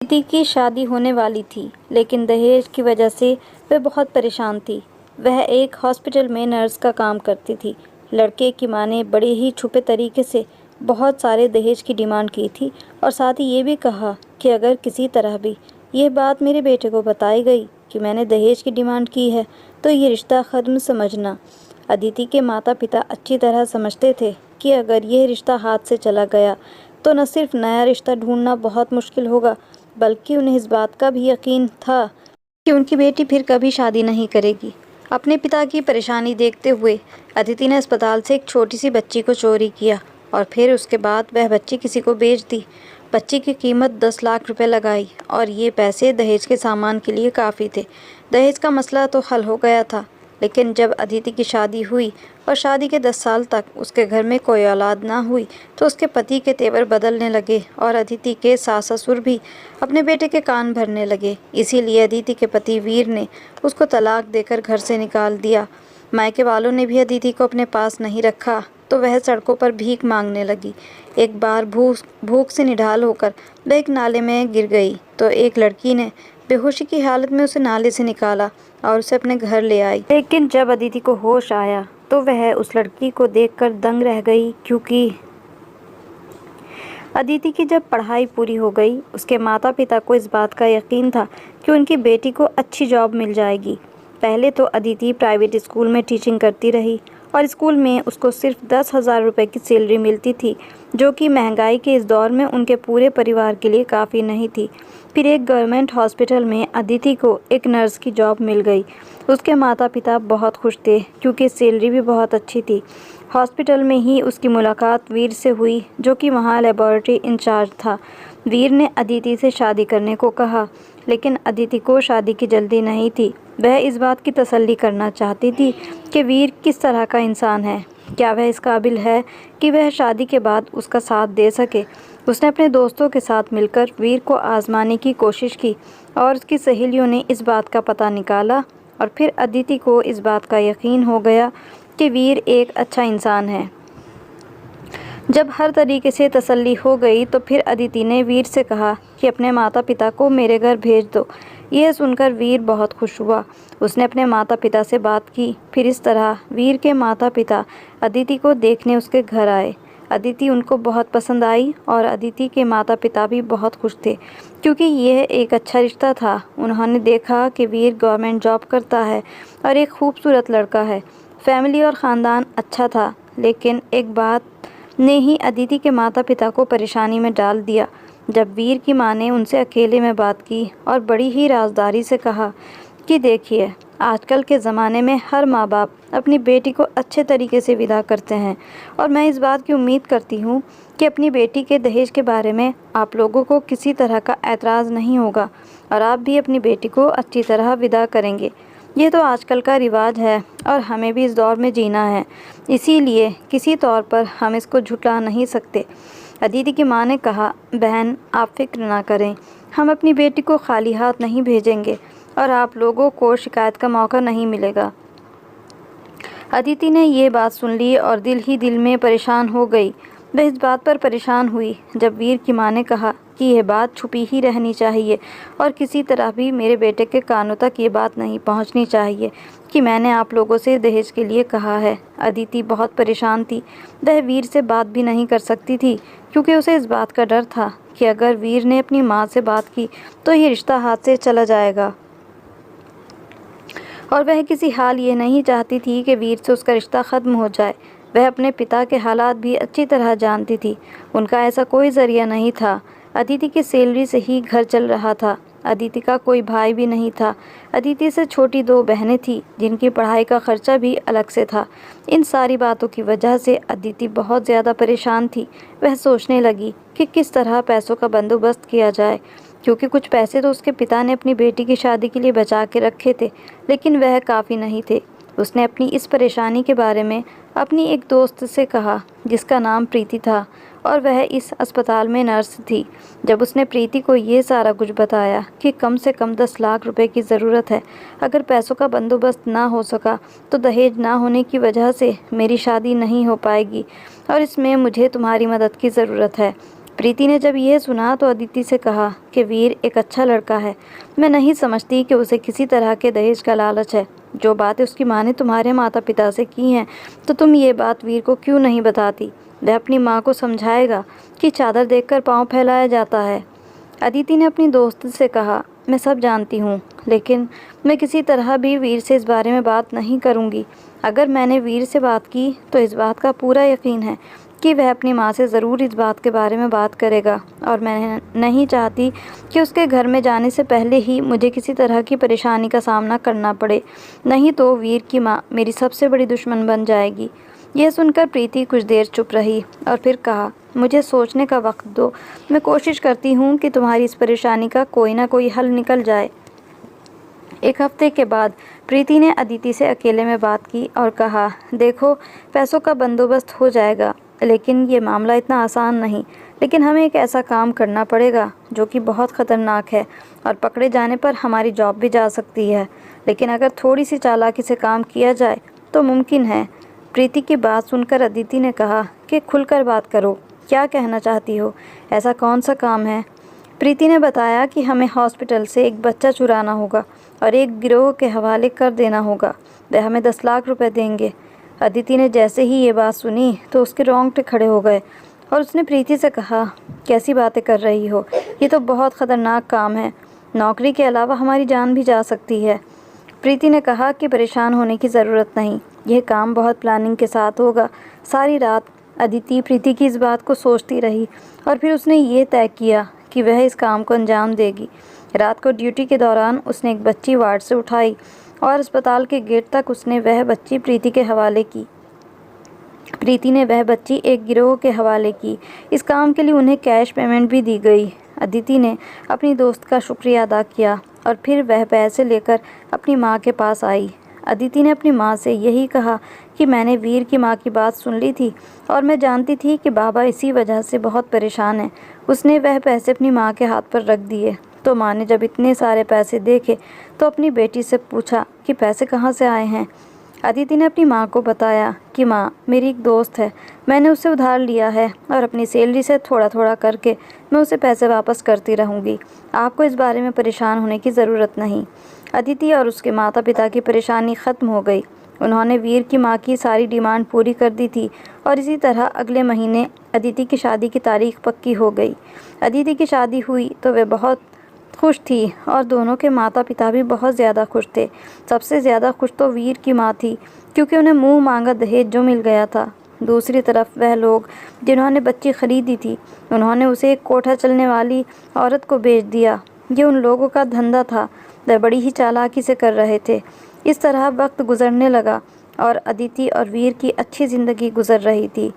अदिति की शादी होने वाली थी, लेकिन दहेज की वजह से वह बहुत परेशान थी। वह एक हॉस्पिटल में नर्स का काम करती थी। लड़के की मां ने बड़े ही छुपे तरीके से बहुत सारे दहेज की डिमांड की थी और साथ ही ये भी कहा कि अगर किसी तरह भी यह बात मेरे बेटे को बताई गई कि मैंने दहेज की डिमांड की है तो ये रिश्ता ख़त्म समझना। अदिति के माता पिता अच्छी तरह समझते थे कि अगर यह रिश्ता हाथ से चला गया तो न सिर्फ नया रिश्ता ढूंढना बहुत मुश्किल होगा, बल्कि उन्हें इस बात का भी यकीन था कि उनकी बेटी फिर कभी शादी नहीं करेगी। अपने पिता की परेशानी देखते हुए अदिति ने अस्पताल से एक छोटी सी बच्ची को चोरी किया और फिर उसके बाद वह बच्ची किसी को बेच दी। बच्ची की कीमत 10 लाख रुपए लगाई और ये पैसे दहेज के सामान के लिए काफ़ी थे। दहेज का मसला तो हल हो गया था, लेकिन जब अदिति की शादी हुई और शादी के 10 साल तक उसके घर में कोई औलाद ना हुई तो उसके पति के तेवर बदलने लगे और अदिति के सास ससुर भी अपने बेटे के कान भरने लगे। इसीलिए अदिति के पति वीर ने उसको तलाक देकर घर से निकाल दिया। मायके वालों ने भी अदिति को अपने पास नहीं रखा तो वह सड़कों पर भीख मांगने लगी। एक बार भूख से निढाल होकर वह एक नाले में गिर गई तो एक लड़की ने बेहोशी की हालत में उसे नाले से निकाला और उसे अपने घर ले आई। लेकिन जब अदिति को होश आया तो वह उस लड़की को देखकर दंग रह गई, क्योंकि अदिति की जब पढ़ाई पूरी हो गई उसके माता पिता को इस बात का यकीन था कि उनकी बेटी को अच्छी जॉब मिल जाएगी। पहले तो अदिति प्राइवेट स्कूल में टीचिंग करती रही और स्कूल में उसको सिर्फ 10,000 रुपये की सैलरी मिलती थी, जो कि महंगाई के इस दौर में उनके पूरे परिवार के लिए काफ़ी नहीं थी। फिर एक गवर्नमेंट हॉस्पिटल में अदिति को एक नर्स की जॉब मिल गई। उसके माता पिता बहुत खुश थे क्योंकि सैलरी भी बहुत अच्छी थी। हॉस्पिटल में ही उसकी मुलाकात वीर से हुई, जो कि वहाँ लेबोरेटरी इंचार्ज था। वीर ने अदिति से शादी करने को कहा, लेकिन अदिति को शादी की जल्दी नहीं थी। वह इस बात की तसल्ली करना चाहती थी कि वीर किस तरह का इंसान है, क्या वह इस काबिल है कि वह शादी के बाद उसका साथ दे सके। उसने अपने दोस्तों के साथ मिलकर वीर को आजमाने की कोशिश की और उसकी सहेलियों ने इस बात का पता निकाला और फिर अदिति को इस बात का यकीन हो गया कि वीर एक अच्छा इंसान है। जब हर तरीके से तसल्ली हो गई तो फिर अदिति ने वीर से कहा कि अपने माता पिता को मेरे घर भेज दो। यह सुनकर वीर बहुत खुश हुआ। उसने अपने माता पिता से बात की। फिर इस तरह वीर के माता पिता अदिति को देखने उसके घर आए। अदिति उनको बहुत पसंद आई और अदिति के माता पिता भी बहुत खुश थे क्योंकि यह एक अच्छा रिश्ता था। उन्होंने देखा कि वीर गवर्नमेंट जॉब करता है और एक खूबसूरत लड़का है। फैमिली और ख़ानदान अच्छा था, लेकिन एक बात ने ही अदिति के माता पिता को परेशानी में डाल दिया। जब वीर की मां ने उनसे अकेले में बात की और बड़ी ही राजदारी से कहा कि देखिए, आजकल के ज़माने में हर माँ बाप अपनी बेटी को अच्छे तरीके से विदा करते हैं और मैं इस बात की उम्मीद करती हूँ कि अपनी बेटी के दहेज के बारे में आप लोगों को किसी तरह का एतराज़ नहीं होगा और आप भी अपनी बेटी को अच्छी तरह विदा करेंगे। ये तो आजकल का रिवाज है और हमें भी इस दौर में जीना है, इसीलिए किसी तौर पर हम इसको झुठला नहीं सकते। अदिति की मां ने कहा, बहन आप फिक्र ना करें, हम अपनी बेटी को खाली हाथ नहीं भेजेंगे और आप लोगों को शिकायत का मौका नहीं मिलेगा। अदिति ने ये बात सुन ली और दिल ही दिल में परेशान हो गई। वह इस बात पर परेशान हुई जब वीर की मां ने कहा कि यह बात छुपी ही रहनी चाहिए और किसी तरह भी मेरे बेटे के कानों तक ये बात नहीं पहुंचनी चाहिए कि मैंने आप लोगों से दहेज के लिए कहा है। अदिति बहुत परेशान थी। वह वीर से बात भी नहीं कर सकती थी क्योंकि उसे इस बात का डर था कि अगर वीर ने अपनी माँ से बात की तो ये रिश्ता हाथ से चला जाएगा और वह किसी हाल ये नहीं चाहती थी कि वीर से उसका रिश्ता ख़त्म हो जाए। वह अपने पिता के हालात भी अच्छी तरह जानती थी। उनका ऐसा कोई ज़रिया नहीं था। अदिति की सैलरी से ही घर चल रहा था। अदिति का कोई भाई भी नहीं था। अदिति से छोटी 2 बहनें थीं जिनकी पढ़ाई का खर्चा भी अलग से था। इन सारी बातों की वजह से अदिति बहुत ज़्यादा परेशान थी। वह सोचने लगी कि किस तरह पैसों का बंदोबस्त किया जाए, क्योंकि कुछ पैसे तो उसके पिता ने अपनी बेटी की शादी के लिए बचा के रखे थे, लेकिन वह काफ़ी नहीं थे। उसने अपनी इस परेशानी के बारे में अपनी एक दोस्त से कहा जिसका नाम प्रीति था और वह इस अस्पताल में नर्स थी। जब उसने प्रीति को ये सारा कुछ बताया कि कम से कम 10 लाख रुपए की ज़रूरत है, अगर पैसों का बंदोबस्त ना हो सका तो दहेज ना होने की वजह से मेरी शादी नहीं हो पाएगी और इसमें मुझे तुम्हारी मदद की ज़रूरत है। प्रीति ने जब यह सुना तो अदिति से कहा कि वीर एक अच्छा लड़का है। मैं नहीं समझती कि उसे किसी तरह के दहेज का लालच है। जो बातें उसकी माँ ने तुम्हारे माता पिता से की हैं, तो तुम ये बात वीर को क्यों नहीं बताती? वह अपनी माँ को समझाएगा कि चादर देखकर पाँव फैलाया जाता है। अदिति ने अपनी दोस्त से कहा, मैं सब जानती हूँ, लेकिन मैं किसी तरह भी वीर से इस बारे में बात नहीं करूँगी। अगर मैंने वीर से बात की तो इस बात का पूरा यकीन है कि वह अपनी माँ से ज़रूर इस बात के बारे में बात करेगा, और मैं नहीं चाहती कि उसके घर में जाने से पहले ही मुझे किसी तरह की परेशानी का सामना करना पड़े, नहीं तो वीर की माँ मेरी सबसे बड़ी दुश्मन बन जाएगी। यह सुनकर प्रीति कुछ देर चुप रही और फिर कहा, मुझे सोचने का वक्त दो। मैं कोशिश करती हूँ कि तुम्हारी इस परेशानी का कोई ना कोई हल निकल जाए। एक हफ्ते के बाद प्रीति ने अदिति से अकेले में बात की और कहा, देखो, पैसों का बंदोबस्त हो जाएगा, लेकिन ये मामला इतना आसान नहीं। लेकिन हमें एक ऐसा काम करना पड़ेगा जो कि बहुत ख़तरनाक है और पकड़े जाने पर हमारी जॉब भी जा सकती है। लेकिन अगर थोड़ी सी चालाकी से काम किया जाए तो मुमकिन है। प्रीति की बात सुनकर अदिति ने कहा कि खुलकर बात करो, क्या कहना चाहती हो? ऐसा कौन सा काम है? प्रीति ने बताया कि हमें हॉस्पिटल से एक बच्चा चुराना होगा और एक गिरोह के हवाले कर देना होगा। वह हमें 10 लाख रुपए देंगे। अदिति ने जैसे ही ये बात सुनी तो उसके रोंगटे खड़े हो गए और उसने प्रीति से कहा, कैसी बातें कर रही हो? ये तो बहुत ख़तरनाक काम है। नौकरी के अलावा हमारी जान भी जा सकती है। प्रीति ने कहा कि परेशान होने की ज़रूरत नहीं, यह काम बहुत प्लानिंग के साथ होगा। सारी रात अदिति प्रीति की इस बात को सोचती रही और फिर उसने ये तय किया कि वह इस काम को अंजाम देगी। रात को ड्यूटी के दौरान उसने एक बच्ची वार्ड से उठाई और अस्पताल के गेट तक उसने वह बच्ची प्रीति के हवाले की। प्रीति ने वह बच्ची एक गिरोह के हवाले की। इस काम के लिए उन्हें कैश पेमेंट भी दी गई। अदिति ने अपनी दोस्त का शुक्रिया अदा किया और फिर वह पैसे लेकर अपनी माँ के पास आई। अदिति ने अपनी माँ से यही कहा कि मैंने वीर की माँ की बात सुन ली थी और मैं जानती थी कि बाबा इसी वजह से बहुत परेशान है। उसने वह पैसे अपनी माँ के हाथ पर रख दिए। तो माँ ने जब इतने सारे पैसे देखे तो अपनी बेटी से पूछा कि पैसे कहाँ से आए हैं। अदिति ने अपनी माँ को बताया कि माँ, मेरी एक दोस्त है, मैंने उससे उधार लिया है और अपनी सैलरी से थोड़ा थोड़ा करके मैं उसे पैसे वापस करती रहूँगी। आपको इस बारे में परेशान होने की ज़रूरत नहीं। अदिति और उसके माता पिता की परेशानी ख़त्म हो गई। उन्होंने वीर की माँ की सारी डिमांड पूरी कर दी थी और इसी तरह अगले महीने अदिति की शादी की तारीख पक्की हो गई। अदिति की शादी हुई तो वे बहुत खुश थी और दोनों के माता पिता भी बहुत ज़्यादा खुश थे। सबसे ज़्यादा खुश तो वीर की माँ थी, क्योंकि उन्हें मुंह मांगा दहेज जो मिल गया था। दूसरी तरफ वह लोग जिन्होंने बच्ची खरीदी थी, उन्होंने उसे एक कोठा चलने वाली औरत को बेच दिया। ये उन लोगों का धंधा था, वह बड़ी ही चालाकी से कर रहे थे। इस तरह वक्त गुजरने लगा और अदिति और वीर की अच्छी ज़िंदगी गुजर रही थी।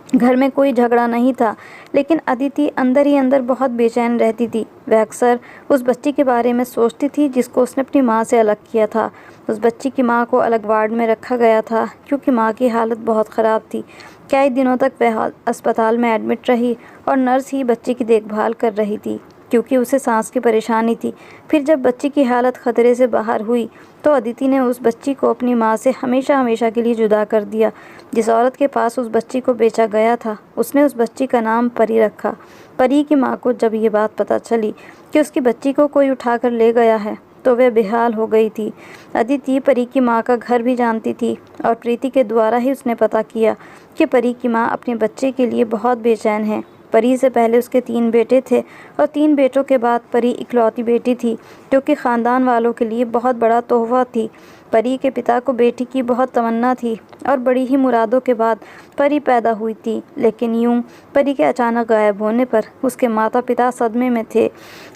घर में कोई झगड़ा नहीं था, लेकिन अदिति अंदर ही अंदर बहुत बेचैन रहती थी। वह अक्सर उस बच्ची के बारे में सोचती थी जिसको उसने अपनी माँ से अलग किया था। उस बच्ची की माँ को अलग वार्ड में रखा गया था क्योंकि माँ की हालत बहुत ख़राब थी। कई दिनों तक वह अस्पताल में एडमिट रही और नर्स ही बच्ची की देखभाल कर रही थी क्योंकि उसे सांस की परेशानी थी। फिर जब बच्ची की हालत खतरे से बाहर हुई तो अदिति ने उस बच्ची को अपनी माँ से हमेशा हमेशा के लिए जुदा कर दिया। जिस औरत के पास उस बच्ची को बेचा गया था, उसने उस बच्ची का नाम परी रखा। परी की माँ को जब ये बात पता चली कि उसकी बच्ची को कोई उठाकर ले गया है तो वह बेहाल हो गई थी। अदिति परी की माँ का घर भी जानती थी और प्रीति के द्वारा ही उसने पता किया कि परी की माँ अपने बच्चे के लिए बहुत बेचैन है। परी से पहले उसके 3 बेटे थे और 3 बेटों के बाद परी इकलौती बेटी थी, जो कि ख़ानदान वालों के लिए बहुत बड़ा तोहफ़ा थी। परी के पिता को बेटी की बहुत तमन्ना थी और बड़ी ही मुरादों के बाद परी पैदा हुई थी। लेकिन यूं परी के अचानक गायब होने पर उसके माता पिता सदमे में थे।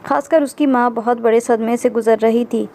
खासकर उसकी माँ बहुत बड़े सदमे से गुजर रही थी।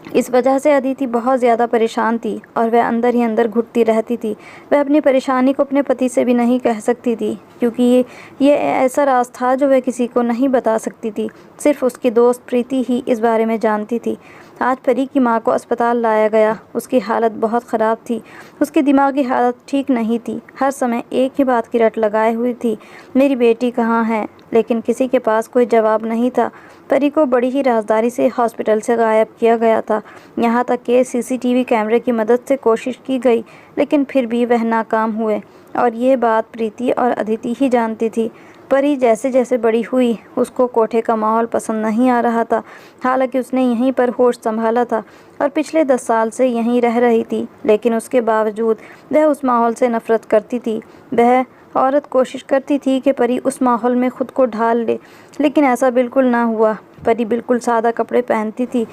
इस वजह से अदिति बहुत ज़्यादा परेशान थी और वह अंदर ही अंदर घुटती रहती थी। वह अपनी परेशानी को अपने पति से भी नहीं कह सकती थी क्योंकि ये ऐसा राज था जो वह किसी को नहीं बता सकती थी। सिर्फ उसकी दोस्त प्रीति ही इस बारे में जानती थी। आज परी की माँ को अस्पताल लाया गया। उसकी हालत बहुत ख़राब थी। उसकी दिमागी हालत ठीक नहीं थी। हर समय एक ही बात की रट लगाए हुई थी, मेरी बेटी कहाँ है, लेकिन किसी के पास कोई जवाब नहीं था। परी को बड़ी ही राजदारी से हॉस्पिटल से गायब किया गया था। यहाँ तक कि सीसीटीवी कैमरे की मदद से कोशिश की गई, लेकिन फिर भी वह नाकाम हुए, और ये बात प्रीति और अदिति ही जानती थी। परी जैसे जैसे बड़ी हुई, उसको कोठे का माहौल पसंद नहीं आ रहा था। हालांकि उसने यहीं पर होश संभाला था और पिछले 10 साल से यहीं रह रही थी, लेकिन उसके बावजूद वह उस माहौल से नफरत करती थी। वह औरत कोशिश करती थी कि परी उस माहौल में खुद को ढाल ले, लेकिन ऐसा बिल्कुल ना हुआ। परी बिल्कुल सादा कपड़े पहनती थी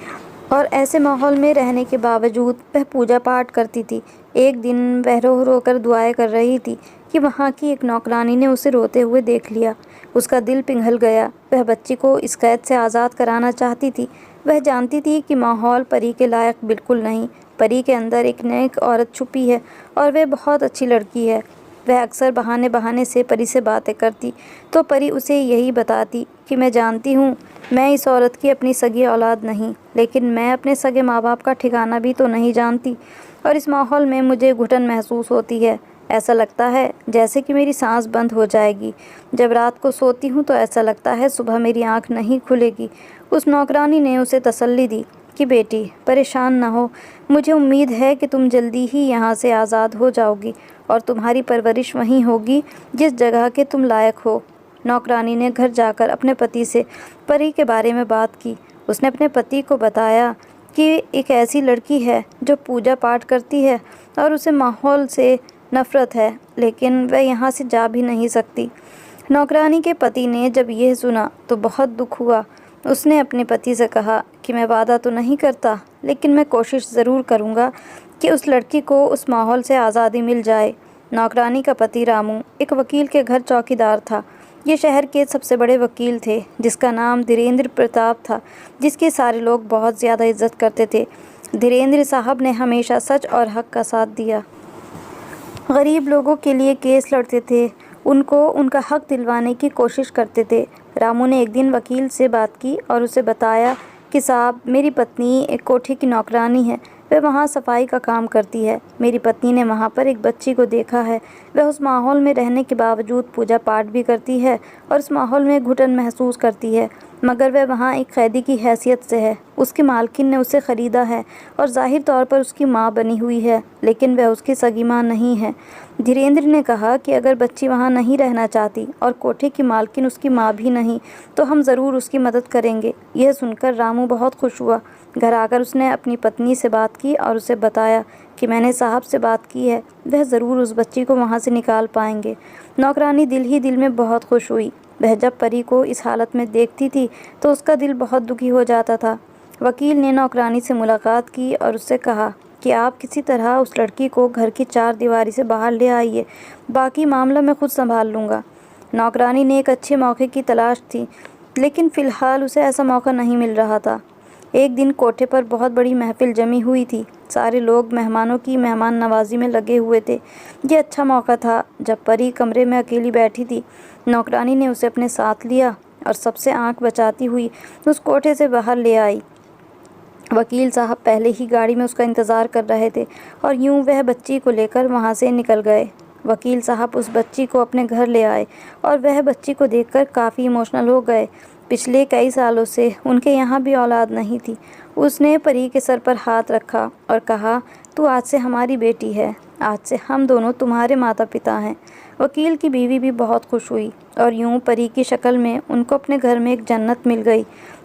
और ऐसे माहौल में रहने के बावजूद वह पूजा पाठ करती थी। एक दिन वह रो रो कर दुआएं कर रही थी कि वहाँ की एक नौकरानी ने उसे रोते हुए देख लिया। उसका दिल पिघल गया। वह बच्ची को इस कैद से आज़ाद कराना चाहती थी। वह जानती थी कि माहौल परी के लायक बिल्कुल नहीं। परी के अंदर एक नेक औरत छुपी है और वह बहुत अच्छी लड़की है। वह अक्सर बहाने बहाने से परी से बातें करती तो परी उसे यही बताती कि मैं जानती हूँ मैं इस औरत की अपनी सगी औलाद नहीं, लेकिन मैं अपने सगे माँ बाप का ठिकाना भी तो नहीं जानती, और इस माहौल में मुझे घुटन महसूस होती है। ऐसा लगता है जैसे कि मेरी सांस बंद हो जाएगी। जब रात को सोती हूँ तो ऐसा लगता है सुबह मेरी आँख नहीं खुलेगी। उस नौकरानी ने उसे तसल्ली दी कि बेटी परेशान ना हो, मुझे उम्मीद है कि तुम जल्दी ही यहाँ से आज़ाद हो जाओगी और तुम्हारी परवरिश वहीं होगी जिस जगह के तुम लायक हो। नौकरानी ने घर जाकर अपने पति से परी के बारे में बात की। उसने अपने पति को बताया कि एक ऐसी लड़की है जो पूजा पाठ करती है और उसे माहौल से नफ़रत है, लेकिन वह यहाँ से जा भी नहीं सकती। नौकरानी के पति ने जब यह सुना तो बहुत दुख हुआ। उसने अपने पति से कहा कि मैं वादा तो नहीं करता, लेकिन मैं कोशिश ज़रूर करूँगा कि उस लड़की को उस माहौल से आज़ादी मिल जाए। नौकरानी का पति रामू एक वकील के घर चौकीदार था। ये शहर के सबसे बड़े वकील थे, जिसका नाम धीरेंद्र प्रताप था, जिसके सारे लोग बहुत ज़्यादा इज्जत करते थे। धीरेंद्र साहब ने हमेशा सच और हक का साथ दिया। गरीब लोगों के लिए केस लड़ते थे, उनको उनका हक दिलवाने की कोशिश करते थे। रामू ने एक दिन वकील से बात की और उसे बताया कि साहब, मेरी पत्नी एक कोठी की नौकरानी है, वह वहाँ सफाई का काम करती है। मेरी पत्नी ने वहाँ पर एक बच्ची को देखा है। वह उस माहौल में रहने के बावजूद पूजा पाठ भी करती है और उस माहौल में घुटन महसूस करती है, मगर वह वहाँ एक कैदी की हैसियत से है। उसकी मालकिन ने उसे ख़रीदा है और ज़ाहिर तौर पर उसकी माँ बनी हुई है, लेकिन वह उसकी सगी माँ नहीं है। धीरेंद्र ने कहा कि अगर बच्ची वहाँ नहीं रहना चाहती और कोठे की मालकिन उसकी माँ भी नहीं, तो हम ज़रूर उसकी मदद करेंगे। यह सुनकर रामू बहुत खुश हुआ। घर आकर उसने अपनी पत्नी से बात की और उसे बताया कि मैंने साहब से बात की है, वह ज़रूर उस बच्ची को वहाँ से निकाल पाएंगे। नौकरानी दिल ही दिल में बहुत खुश हुई। वह जब परी को इस हालत में देखती थी तो उसका दिल बहुत दुखी हो जाता था। वकील ने नौकरानी से मुलाकात की और उससे कहा कि आप किसी तरह उस लड़की को घर की 4 दीवारी से बाहर ले आइए, बाकी मामला मैं खुद संभाल लूँगा। नौकरानी ने एक अच्छे मौके की तलाश थी, लेकिन फ़िलहाल उसे ऐसा मौका नहीं मिल रहा था। एक दिन कोठे पर बहुत बड़ी महफिल जमी हुई थी। सारे लोग मेहमानों की मेहमान नवाजी में लगे हुए थे। ये अच्छा मौका था। जब परी कमरे में अकेली बैठी थी, नौकरानी ने उसे अपने साथ लिया और सबसे आंख बचाती हुई उस कोठे से बाहर ले आई। वकील साहब पहले ही गाड़ी में उसका इंतज़ार कर रहे थे और यूं वह बच्ची को लेकर वहाँ से निकल गए। वकील साहब उस बच्ची को अपने घर ले आए और वह बच्ची को देखकर काफ़ी इमोशनल हो गए। पिछले कई सालों से उनके यहाँ भी औलाद नहीं थी। उसने परी के सर पर हाथ रखा और कहा, तू आज से हमारी बेटी है, आज से हम दोनों तुम्हारे माता पिता हैं। वकील की बीवी भी बहुत खुश हुई और यूं परी की शक्ल में उनको अपने घर में एक जन्नत मिल गई।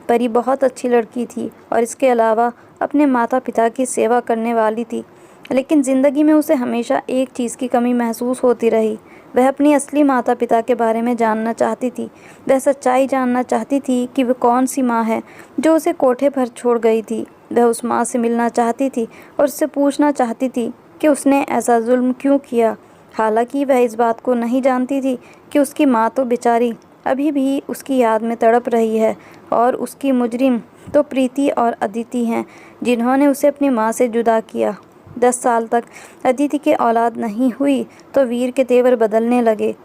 परी बहुत अच्छी लड़की थी और इसके अलावा अपने माता पिता की सेवा करने वाली थी, लेकिन ज़िंदगी में उसे हमेशा एक चीज़ की कमी महसूस होती रही। वह अपनी असली माता पिता के बारे में जानना चाहती थी। वह सच्चाई जानना चाहती थी कि वह कौन सी माँ है जो उसे कोठे पर छोड़ गई थी। वह उस माँ से मिलना चाहती थी और उससे पूछना चाहती थी कि उसने ऐसा जुल्म क्यों किया। हालांकि वह इस बात को नहीं जानती थी कि उसकी माँ तो बेचारी अभी भी उसकी याद में तड़प रही है और उसकी मुजरिम तो प्रीति और अदिति हैं, जिन्होंने उसे अपनी माँ से जुदा किया। 10 साल तक अदिति के औलाद नहीं हुई तो वीर के तेवर बदलने लगे।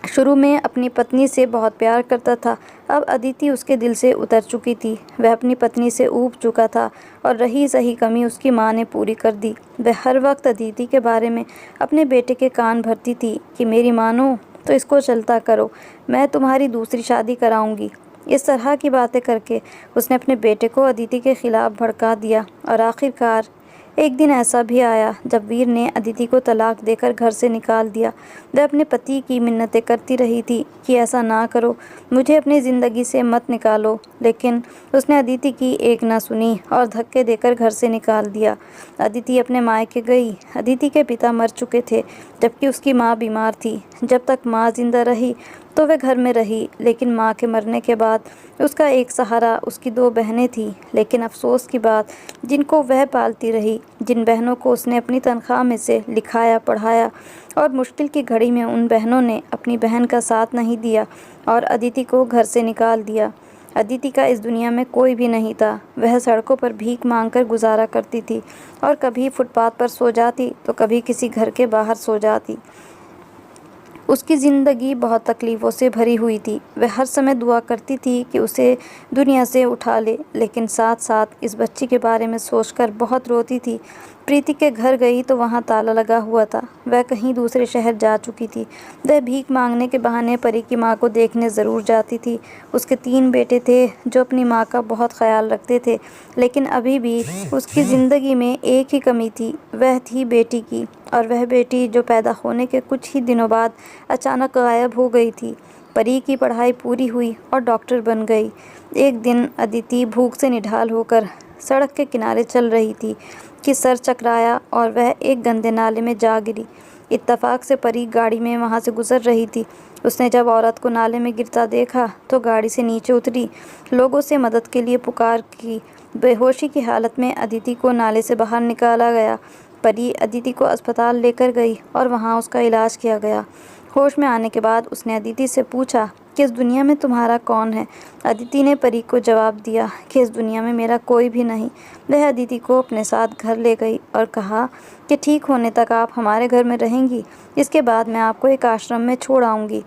शुरू में अपनी पत्नी से बहुत प्यार करता था, अब अदिति उसके दिल से उतर चुकी थी। वह अपनी पत्नी से ऊब चुका था और रही सही कमी उसकी माँ ने पूरी कर दी। वह हर वक्त अदिति के बारे में अपने बेटे के कान भरती थी कि मेरी मानो तो इसको चलता करो, मैं तुम्हारी दूसरी शादी कराऊंगी। इस तरह की बातें करके उसने अपने बेटे को अदिति के खिलाफ भड़का दिया और आखिरकार एक दिन ऐसा भी आया जब वीर ने अदिति को तलाक देकर घर से निकाल दिया। वह अपने पति की मिन्नतें करती रही थी कि ऐसा ना करो, मुझे अपनी ज़िंदगी से मत निकालो, लेकिन उसने अदिति की एक ना सुनी और धक्के देकर घर से निकाल दिया। अदिति अपने मायके गई। अदिति के पिता मर चुके थे जबकि उसकी माँ बीमार थी। जब तक माँ जिंदा रही तो वह घर में रही, लेकिन माँ के मरने के बाद उसका एक सहारा उसकी 2 बहनें थीं। लेकिन अफसोस की बात, जिनको वह पालती रही, जिन बहनों को उसने अपनी तनख्वाह में से लिखाया पढ़ाया, और मुश्किल की घड़ी में उन बहनों ने अपनी बहन का साथ नहीं दिया और अदिति को घर से निकाल दिया। अदिति का इस दुनिया में कोई भी नहीं था। वह सड़कों पर भीख मांगकर गुजारा करती थी और कभी फुटपाथ पर सो जाती तो कभी किसी घर के बाहर सो जाती। उसकी ज़िंदगी बहुत तकलीफ़ों से भरी हुई थी। वह हर समय दुआ करती थी कि उसे दुनिया से उठा ले, लेकिन साथ साथ इस बच्ची के बारे में सोचकर बहुत रोती थी। प्रीति के घर गई तो वहाँ ताला लगा हुआ था। वह कहीं दूसरे शहर जा चुकी थी। वह भीख मांगने के बहाने परी की माँ को देखने ज़रूर जाती थी। उसके 3 बेटे थे जो अपनी माँ का बहुत ख्याल रखते थे, लेकिन अभी भी उसकी ज़िंदगी में एक ही कमी थी, वह थी बेटी की। और वह बेटी जो पैदा होने के कुछ ही दिनों बाद अचानक गायब हो गई थी। परी की पढ़ाई पूरी हुई और डॉक्टर बन गई। एक दिन अदिति भूख से निढाल होकर सड़क के किनारे चल रही थी कि सर चकराया और वह एक गंदे नाले में जा गिरी। इत्तेफाक से परी गाड़ी में वहां से गुजर रही थी। उसने जब औरत को नाले में गिरता देखा तो गाड़ी से नीचे उतरी, लोगों से मदद के लिए पुकार की। बेहोशी की हालत में अदिति को नाले से बाहर निकाला गया। परी अदिति को अस्पताल लेकर गई और वहां उसका इलाज किया गया। होश में आने के बाद उसने अदिति से पूछा कि इस दुनिया में तुम्हारा कौन है। अदिति ने परी को जवाब दिया कि इस दुनिया में मेरा कोई भी नहीं। वह अदिति को अपने साथ घर ले गई और कहा कि ठीक होने तक आप हमारे घर में रहेंगी, इसके बाद मैं आपको एक आश्रम में छोड़ आऊँगी,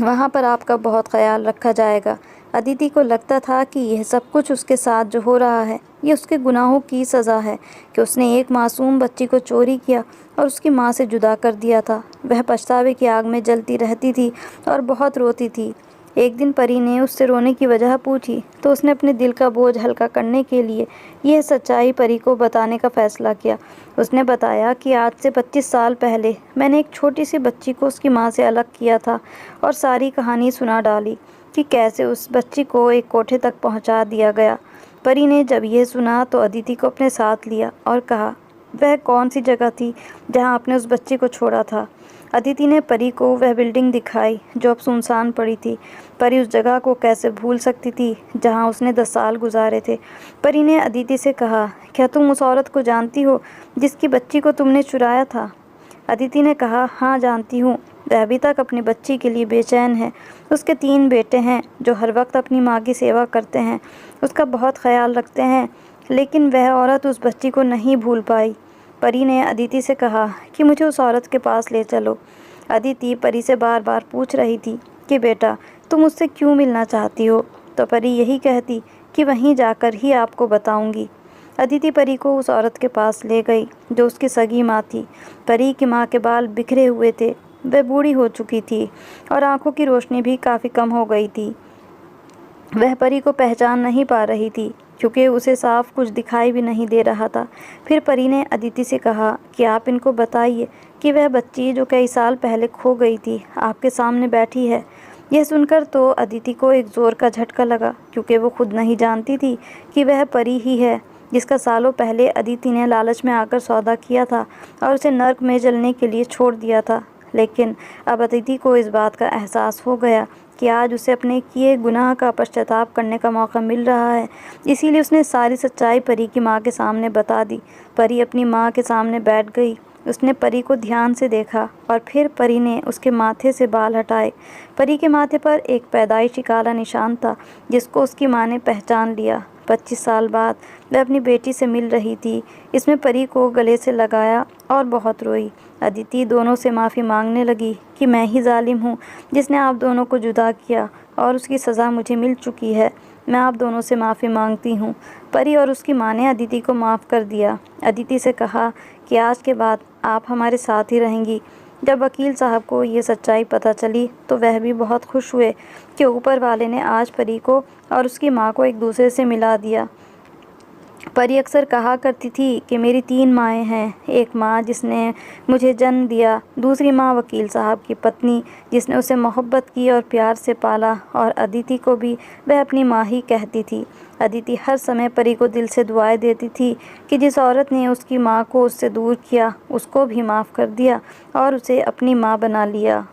वहाँ पर आपका बहुत ख्याल रखा जाएगा। अदिति को लगता था कि यह सब कुछ उसके साथ जो हो रहा है ये उसके गुनाहों की सज़ा है कि उसने एक मासूम बच्ची को चोरी किया और उसकी माँ से जुदा कर दिया था। वह पछतावे की आग में जलती रहती थी और बहुत रोती थी। एक दिन परी ने उससे रोने की वजह पूछी तो उसने अपने दिल का बोझ हल्का करने के लिए यह सच्चाई परी को बताने का फ़ैसला किया। उसने बताया कि आज से 25 साल पहले मैंने एक छोटी सी बच्ची को उसकी माँ से अलग किया था और सारी कहानी सुना डाली कि कैसे उस बच्ची को एक कोठे तक पहुंचा दिया गया। परी ने जब यह सुना तो अदिति को अपने साथ लिया और कहा वह कौन सी जगह थी जहां आपने उस बच्ची को छोड़ा था। अदिति ने परी को वह बिल्डिंग दिखाई जो अब सुनसान पड़ी थी। परी उस जगह को कैसे भूल सकती थी जहां उसने 10 साल गुजारे थे। परी ने अदिति से कहा, क्या तुम उस औरत को जानती हो जिसकी बच्ची को तुमने चुराया था? अदिति ने कहा, हाँ जानती हूँ। वह अभी तक अपनी बच्ची के लिए बेचैन है। उसके 3 बेटे हैं जो हर वक्त अपनी माँ की सेवा करते हैं, उसका बहुत ख्याल रखते हैं, लेकिन वह औरत उस बच्ची को नहीं भूल पाई। परी ने अदिति से कहा कि मुझे उस औरत के पास ले चलो। अदिति परी से बार बार पूछ रही थी कि बेटा तुम मुझसे क्यों मिलना चाहती हो, तो परी यही कहती कि वहीं जाकर ही आपको बताऊंगी। अदिति परी को उस औरत के पास ले गई जो उसकी सगी माँ थी। परी की माँ के बाल बिखरे हुए थे, वह बूढ़ी हो चुकी थी और आंखों की रोशनी भी काफ़ी कम हो गई थी। वह परी को पहचान नहीं पा रही थी क्योंकि उसे साफ कुछ दिखाई भी नहीं दे रहा था। फिर परी ने अदिति से कहा कि आप इनको बताइए कि वह बच्ची जो कई साल पहले खो गई थी आपके सामने बैठी है। यह सुनकर तो अदिति को एक ज़ोर का झटका लगा क्योंकि वो खुद नहीं जानती थी कि वह परी ही है जिसका सालों पहले अदिति ने लालच में आकर सौदा किया था और उसे नर्क में जलने के लिए छोड़ दिया था। लेकिन अब अदिति को इस बात का एहसास हो गया कि आज उसे अपने किए गुनाह का पश्चाताप करने का मौका मिल रहा है। इसीलिए उसने सारी सच्चाई परी की माँ के सामने बता दी। परी अपनी माँ के सामने बैठ गई। उसने परी को ध्यान से देखा और फिर परी ने उसके माथे से बाल हटाए। परी के माथे पर एक पैदाइशी काला निशान था जिसको उसकी माँ ने पहचान लिया। 25 साल बाद वह अपनी बेटी से मिल रही थी। इसमें परी को गले से लगाया और बहुत रोई। अदिति दोनों से माफ़ी मांगने लगी कि मैं ही जालिम हूँ जिसने आप दोनों को जुदा किया और उसकी सज़ा मुझे मिल चुकी है। मैं आप दोनों से माफ़ी मांगती हूँ। परी और उसकी माँ ने अदिति को माफ़ कर दिया। अदिति से कहा कि आज के बाद आप हमारे साथ ही रहेंगी। जब वकील साहब को ये सच्चाई पता चली तो वह भी बहुत खुश हुए कि ऊपर वाले ने आज परी को और उसकी माँ को एक दूसरे से मिला दिया। परी अक्सर कहा करती थी कि मेरी 3 माएँ हैं, एक माँ जिसने मुझे जन्म दिया, दूसरी माँ वकील साहब की पत्नी जिसने उसे मोहब्बत की और प्यार से पाला, और अदिति को भी वह अपनी माँ ही कहती थी। अदिति हर समय परी को दिल से दुआएं देती थी कि जिस औरत ने उसकी माँ को उससे दूर किया उसको भी माफ़ कर दिया और उसे अपनी माँ बना लिया।